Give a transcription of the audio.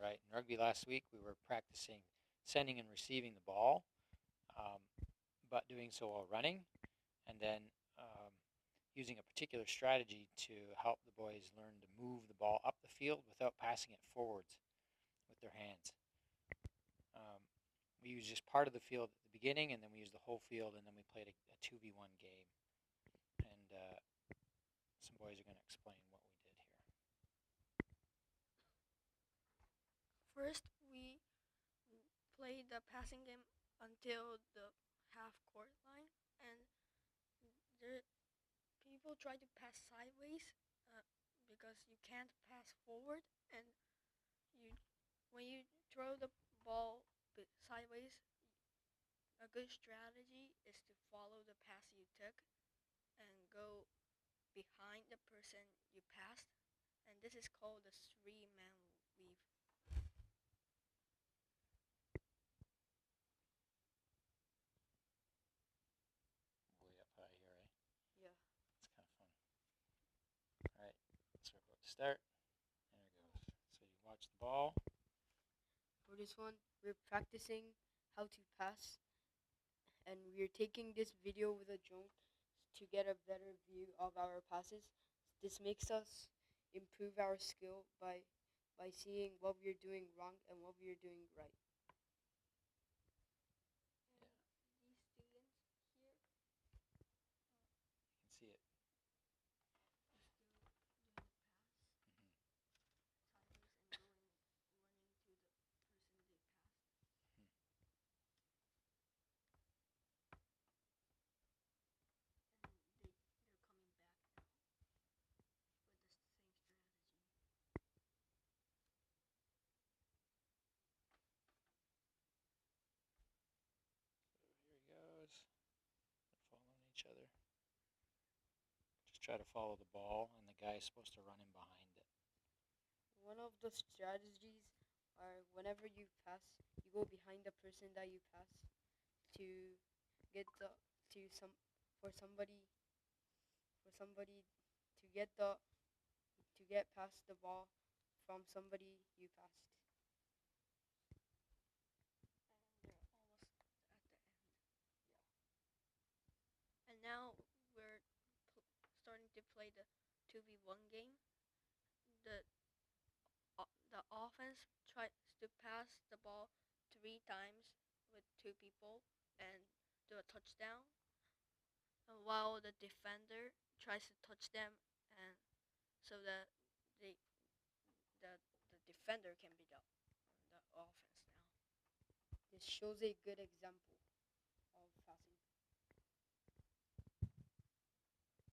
right? In rugby last week, we were practicing sending and receiving the ball, but doing so while running, and then using a particular strategy to help the boys learn to move the ball up the field without passing it forwards with their hands. We used just part of the field at the beginning, and then we used the whole field, and then we played a 2v1 game. And some boys are going to explain what we did here. First, we played the passing game until the half court line, and people try to pass sideways because you can't pass forward, and when you throw the ball sideways, a good strategy is to follow the pass you took and go behind the person you passed, and this is called the three-man weave. Way up high here, eh? Yeah. It's kind of fun. All right, so we're about to start. There it goes. So you watch the ball. For this one, we're practicing how to pass, and we're taking this video with a drone to get a better view of our passes. This makes us improve our skill by seeing what we're doing wrong and what we're doing right. These students here You can see it. are still doing the pass sideways and running to the person they passed. And they're coming back now with the same strategy. So here he goes. They're following each other. Just try to follow the ball, and the guy is supposed to run in behind it. One of the strategies are whenever you pass, you go behind the person that you pass to get the to some for somebody to get past the ball from somebody you passed. And they're almost at the end. And now we're starting to play the 2v1 game. The offense tries to pass the ball 3 times with 2 people and do a touchdown, while the defender tries to touch them, and so that the defender can be the offense now. This shows a good example.